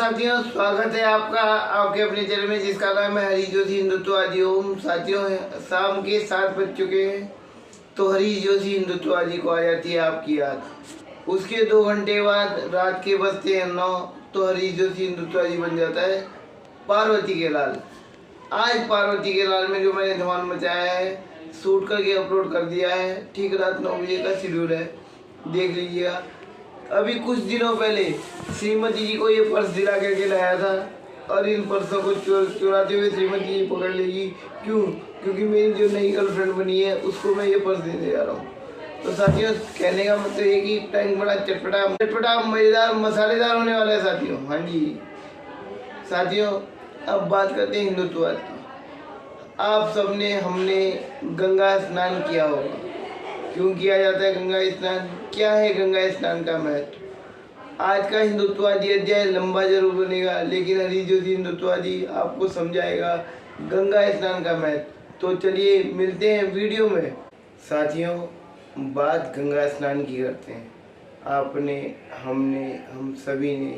साथियों, स्वागत है आपका आपके अपने चैनल में जिसका नाम है हरीश जोशी हिंदुत्ववादी ओम। साथियों, शाम के 7 बज चुके हैं तो हरीश जोशी हिंदुत्ववादी को आ जाती है आपकी याद। उसके 2 घंटे बाद रात के बजते हैं 9 तो हरीश जोशी हिंदुत्ववादी बन जाता है पार्वती के लाल। आज पार्वती के लाल में जो मैंने धमाल मचाया है, शूट करके अपलोड कर दिया है। ठीक रात 9 बजे का शेड्यूल है, देख लीजिएगा। अभी कुछ दिनों पहले श्रीमती जी को ये पर्स दिला करके लाया था और इन पर्सों को चुराते हुए श्रीमती जी पकड़ लेगी। क्यों? क्योंकि मेरी जो नई गर्लफ्रेंड बनी है उसको मैं ये पर्स देने जा रहा हूँ। तो साथियों, कहने का मतलब ये कि टैंक बड़ा चटपटा मज़ेदार मसालेदार होने वाला है साथियों। हाँ जी साथियों, अब बात करते हैं हिंदुत्ववाद की। आप सबने हमने गंगा स्नान किया होगा। क्यों किया जाता है गंगा स्नान? क्या है गंगा स्नान का महत्व? आज का हिंदुत्ववादी अध्याय लंबा जरूर बनेगा, लेकिन हरीश जोशी हिंदुत्ववादी आपको समझाएगा गंगा स्नान का महत्व। तो चलिए मिलते हैं वीडियो में। साथियों, बात गंगा स्नान की करते हैं। आपने, हमने, हम सभी ने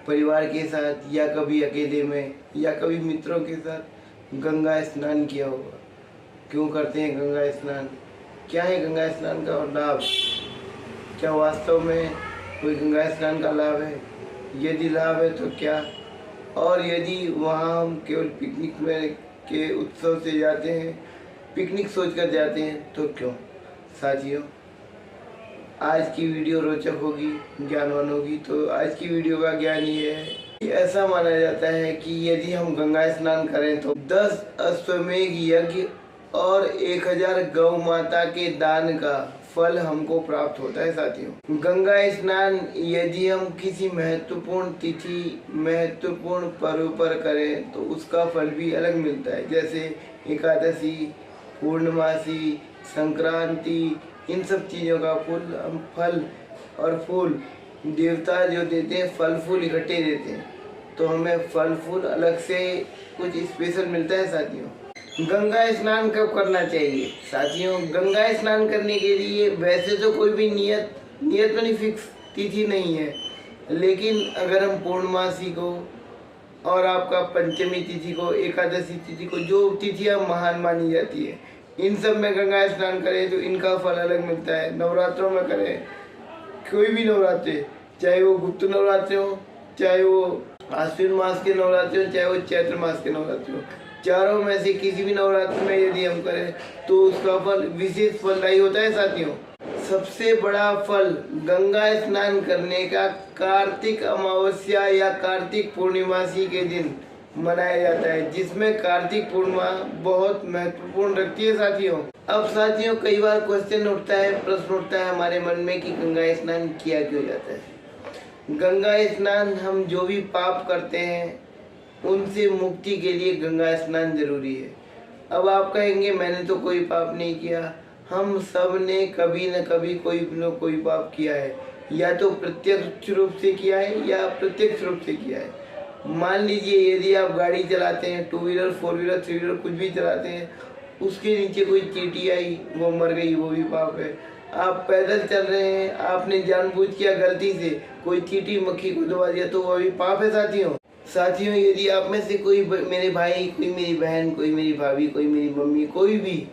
परिवार के साथ या कभी अकेले में या कभी मित्रों के साथ गंगा स्नान किया होगा। क्यों करते हैं गंगा स्नान? क्या है गंगा स्नान का लाभ? क्या वास्तव में कोई गंगा स्नान का लाभ है? यदि लाभ है तो क्या? और यदि वहाँ हम केवल पिकनिक में के उत्सव से जाते हैं, पिकनिक सोचकर जाते हैं तो क्यों? साथियों, आज की वीडियो रोचक होगी, ज्ञानवान होगी। तो आज की वीडियो का ज्ञान ये है कि ऐसा माना जाता है कि यदि हम गंगा स्नान करें तो 10 अश्वमेध यज्ञ और 1000 गौ माता के दान का फल हमको प्राप्त होता है। साथियों, गंगा स्नान यदि हम किसी महत्वपूर्ण तिथि, महत्वपूर्ण पर्व पर करें तो उसका फल भी अलग मिलता है। जैसे एकादशी, पूर्णमासी, संक्रांति, इन सब चीज़ों का फल और फूल देवता जो देते हैं, फल फूल इकट्ठे देते हैं, तो हमें फल फूल अलग से कुछ स्पेशल मिलता है। साथियों, गंगा स्नान कब करना चाहिए? साथियों, गंगा स्नान करने के लिए वैसे तो कोई भी नियत तो नहीं, फिक्स तिथि नहीं है। लेकिन अगर हम पूर्णमासी को और आपका पंचमी तिथि को, एकादशी तिथि को, जो तिथियां महान मानी जाती है, इन सब में गंगा स्नान करें तो इनका फल अलग मिलता है। नवरात्रों में करें, कोई भी नवरात्रे, चाहे वो गुप्त नवरात्रे हो, चाहे वो आश्विन मास के नवरात्रे हो, चाहे वो चैत्र मास के नवरात्रे हो, चारों में से किसी भी नवरात्र में यदि हम करें तो उसका फल विशेष फलदायी होता है। साथियों, सबसे बड़ा फल गंगा स्नान करने का कार्तिक अमावस्या या कार्तिक पूर्णिमासी के दिन मनाया जाता है, जिसमें कार्तिक पूर्णिमा बहुत महत्वपूर्ण रखती है। साथियों, अब साथियों, कई बार क्वेश्चन उठता है, प्रश्न उठता है हमारे मन में कि गंगा स्नान किया क्यों जाता है? गंगा स्नान हम जो भी पाप करते हैं उनसे मुक्ति के लिए गंगा स्नान जरूरी है। अब आप कहेंगे मैंने तो कोई पाप नहीं किया। हम सब ने कभी न कभी कोई न कोई पाप किया है, या तो प्रत्यक्ष रूप से किया है या अप्रत्यक्ष रूप से किया है। मान लीजिए यदि आप गाड़ी चलाते हैं, 2 व्हीलर, 4 व्हीलर, 3 व्हीलर, कुछ भी चलाते हैं, उसके नीचे कोई चींटी आई, वो मर गई, वो भी पाप है। आप पैदल चल रहे हैं, आपने जानबूझ किया गलती से कोई चींटी मक्खी को दबा दिया तो वो भी पाप है। साथियों, यदि आप में से कोई मेरे भाई, कोई मेरी बहन, कोई मेरी भाभी, कोई मेरी मम्मी, कोई भी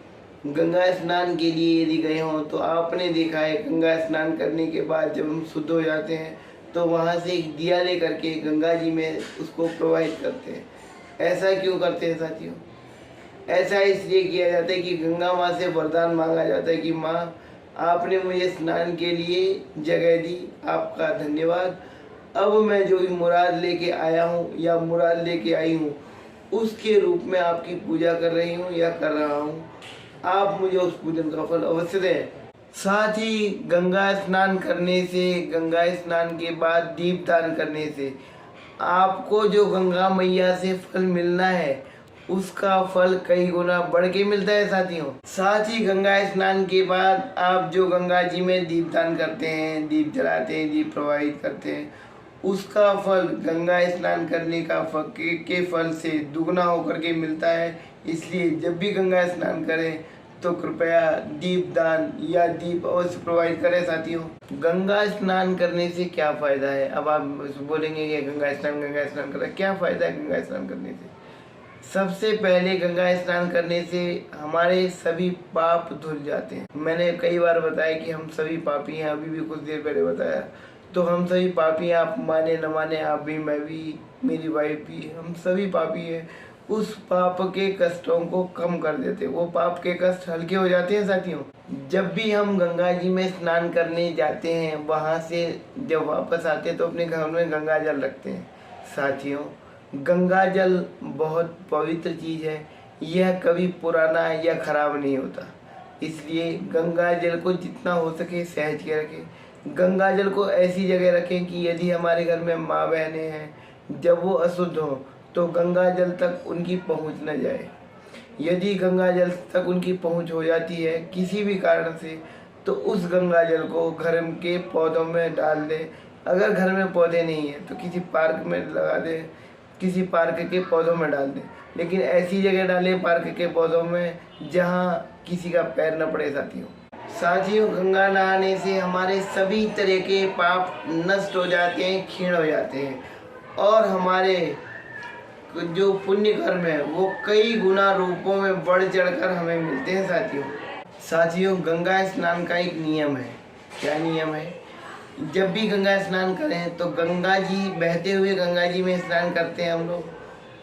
गंगा स्नान के लिए यदि गए हों तो आपने देखा है गंगा स्नान करने के बाद जब हम शुद्ध हो जाते हैं तो वहाँ से एक दिया ले करके गंगा जी में उसको प्रवाहित करते हैं। ऐसा क्यों करते हैं साथियों? ऐसा इसलिए किया जाता है कि गंगा माँ से वरदान मांगा जाता है कि माँ, आपने मुझे स्नान के लिए जगह दी, आपका धन्यवाद। अब मैं जो भी मुराद लेके आया हूँ या मुराद लेके आई हूँ उसके रूप में आपकी पूजा कर रही हूँ या कर रहा हूँ। आप मुझे उस पूजन का फल अवश्य दें। साथ ही गंगा स्नान करने से, गंगा स्नान के बाद दीपदान करने से आपको जो गंगा मैया से फल मिलना है उसका फल कई गुना बढ़ के मिलता है। साथियों, साथ ही गंगा स्नान के बाद आप जो गंगा जी में दीपदान करते हैं, दीप जलाते हैं, दीप प्रवाहित करते हैं, उसका फल गंगा स्नान करने का के फल से दुगना होकर के मिलता है। इसलिए जब भी गंगा स्नान करें तो कृपया दीप दान या दीप अवश्य प्रोवाइड करें साथियों। गंगा स्नान करने से क्या फ़ायदा है? अब आप बोलेंगे कि गंगा स्नान करें, क्या फ़ायदा है गंगा स्नान करने से? सबसे पहले गंगा स्नान करने से हमारे सभी पाप धुल जाते हैं। मैंने कई बार बताया कि हम सभी पापी हैं, अभी भी कुछ देर पहले बताया। तो हम सभी पापी हैं, आप माने न माने, आप भी, मैं भी, मेरी वाइफ भी, हम सभी पापी हैं। उस पाप के कष्टों को कम कर देते, वो पाप के कष्ट हल्के हो जाते हैं साथियों। जब भी हम गंगा जी में स्नान करने जाते हैं, वहाँ से जब वापस आते हैं तो अपने घर में गंगा जल रखते हैं साथियों। गंगा जल बहुत पवित्र चीज़ है, यह कभी पुराना या खराब नहीं होता। इसलिए गंगा जल को जितना हो सके सहज के रखें। गंगा जल को ऐसी जगह रखें कि यदि हमारे घर में माँ बहनें हैं, जब वो अशुद्ध हों तो गंगा जल तक उनकी पहुँच न जाए। यदि गंगा जल तक उनकी पहुँच हो जाती है किसी भी कारण से, तो उस गंगा जल को घर के पौधों में डाल दें। अगर घर में पौधे नहीं हैं तो किसी पार्क में लगा दें, किसी पार्क के पौधों में डाल दें, लेकिन ऐसी जगह डालें पार्क के पौधों में जहाँ किसी का पैर न पड़े साथियों। गंगा नहाने से हमारे सभी तरह के पाप नष्ट हो जाते हैं, क्षीण हो जाते हैं, और हमारे जो पुण्य कर्म है वो कई गुना रूपों में बढ़ चढ़कर हमें मिलते हैं साथियों। गंगा स्नान का एक नियम है। क्या नियम है? जब भी गंगा स्नान करें तो गंगा जी, बहते हुए गंगा जी में स्नान करते हैं हम लोग,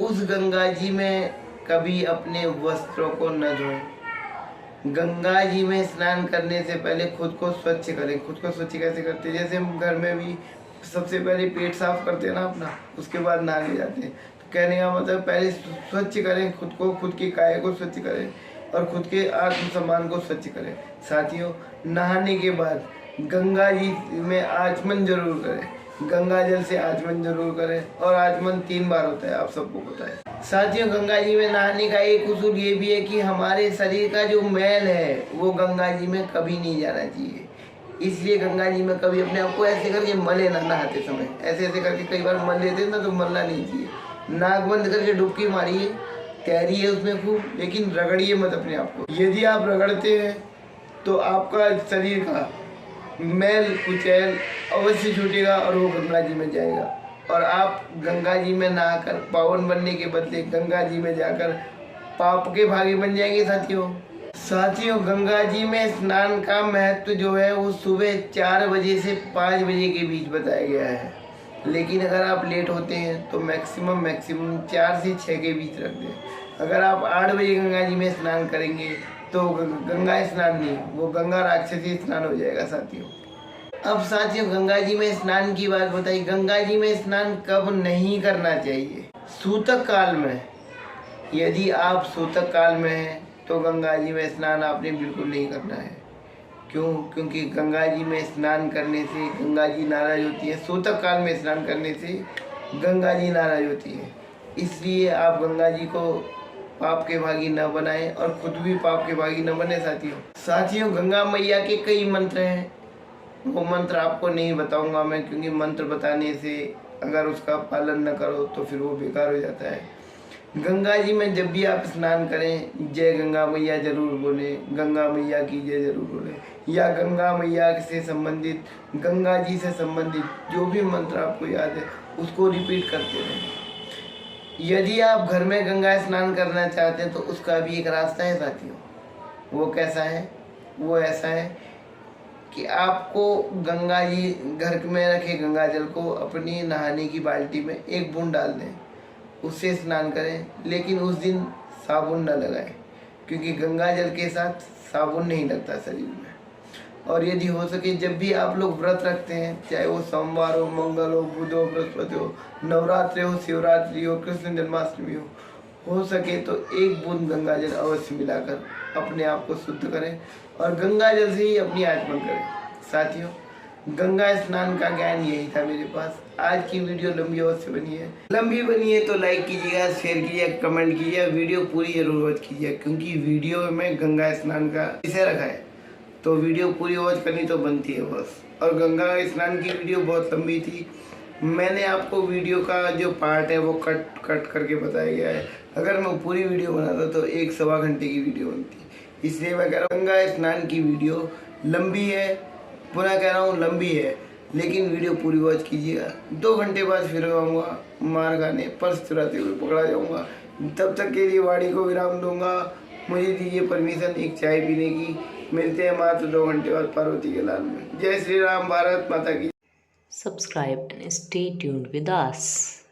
उस गंगा जी में कभी अपने वस्त्रों को न धोएं। गंगा जी में स्नान करने से पहले खुद को स्वच्छ करें। खुद को स्वच्छ कैसे करते हैं? जैसे हम घर में भी सबसे पहले पेट साफ करते हैं ना अपना, उसके बाद नहाने जाते हैं। तो कहने का मतलब पहले स्वच्छ करें खुद को, खुद की काया को स्वच्छ करें और खुद के आत्म सम्मान को स्वच्छ करें साथियों। नहाने के बाद गंगा जी में आचमन जरूर करें, गंगा जल से आचमन जरूर करें, और आचमन 3 बार होता है, आप सबको पता है साथियों। गंगा जी में नहाने का एक उसूल ये भी है कि हमारे शरीर का जो मैल है वो गंगा जी में कभी नहीं जाना चाहिए। इसलिए गंगा जी में कभी अपने आप को ऐसे करके मले ना, नहाते समय ऐसे ऐसे करके कई बार मल लेते हैं ना, तो मलना नहीं चाहिए। नाक बंद करके डुबकी मारिए, तैरिए उसमें खूब, लेकिन रगड़िए मत अपने आप को। यदि आप रगड़ते हैं तो आपका शरीर का मैल कुचैल अवश्य छूटेगा और वो गंगा जी में जाएगा, और आप गंगा जी में नहाकर पावन बनने के बदले गंगा जी में जाकर पाप के भागी बन जाएंगे साथियों। गंगा जी में स्नान का महत्व जो है वो सुबह 4 बजे से 5 बजे के बीच बताया गया है, लेकिन अगर आप लेट होते हैं तो मैक्सिमम 4 से 6 के बीच रख दें। अगर आप 8 बजे गंगा जी में स्नान करेंगे तो गंगा स्नान नहीं, वो गंगा राक्षसी स्नान हो जाएगा साथियों। अब साथियों, गंगा जी में स्नान की बात बताइए। गंगा जी में स्नान कब नहीं करना चाहिए? सूतक काल में। यदि आप सूतक काल में हैं तो गंगा जी में स्नान आपने बिल्कुल नहीं करना है। क्यों? क्योंकि गंगा जी में स्नान करने से गंगा जी नाराज होती है। सूतक काल में स्नान करने से गंगा जी नाराज होती है। इसलिए आप गंगा जी को पाप के भागी न बनाएं और खुद भी पाप के भागी न बने साथियों। गंगा मैया के कई मंत्र हैं, वो मंत्र आपको नहीं बताऊंगा मैं, क्योंकि मंत्र बताने से अगर उसका पालन न करो तो फिर वो बेकार हो जाता है। गंगा जी में जब भी आप स्नान करें, जय गंगा मैया जरूर बोलें, गंगा मैया की जय जरूर बोलें, या गंगा मैया से संबंधित, गंगा जी से संबंधित जो भी मंत्र आपको याद है उसको रिपीट करते रहें। यदि आप घर में गंगा स्नान करना चाहते हैं तो उसका भी एक रास्ता है साथियों। वो कैसा है? वो ऐसा है कि आपको गंगा जी घर में रखे गंगा जल को अपनी नहाने की बाल्टी में 1 बूंद डाल दें, उससे स्नान करें, लेकिन उस दिन साबुन न लगाएं, क्योंकि गंगा जल के साथ साबुन नहीं लगता शरीर में। और यदि हो सके जब भी आप लोग व्रत रखते हैं, चाहे वो सोमवार हो, मंगल हो, बुध हो, बृहस्पति हो, नवरात्रि हो, शिवरात्रि हो, कृष्ण जन्माष्टमी हो सके तो 1 बूंद गंगा जल अवश्य मिलाकर अपने आप को शुद्ध करें और गंगा जल से ही अपनी आचमन करें साथियों। गंगा स्नान का ज्ञान यही था मेरे पास। आज की वीडियो लंबी अवश्य बनी है तो लाइक कीजिएगा, शेयर कीजिएगा, कमेंट कीजिएगा, वीडियो पूरी जरूर वॉच कीजिएगा, क्योंकि वीडियो में गंगा स्नान का इसे रखा है तो वीडियो पूरी वॉच करनी तो बनती है बस। और गंगा स्नान की वीडियो बहुत लंबी थी, मैंने आपको वीडियो का जो पार्ट है वो कट करके बताया गया है। अगर मैं पूरी वीडियो बनाता तो 1 सवा घंटे की वीडियो बनती, इसलिए मैं कह रहा हूँ गंगा स्नान की वीडियो लंबी है, पुनः कह रहा हूँ लंबी है, लेकिन वीडियो पूरी वॉच कीजिएगा। 2 घंटे बाद फिर आऊँगा मार खाने, पर्स चुराते हुए पकड़ा जाऊँगा। तब तक के लिए वाणी को विराम दूंगा। मुझे दीजिए परमिशन एक चाय पीने की। मिलते हैं मात्र 2 घंटे बाद पार्वती के लाल में। जय श्री राम, भारत माता की। Subscribe and stay tuned with us.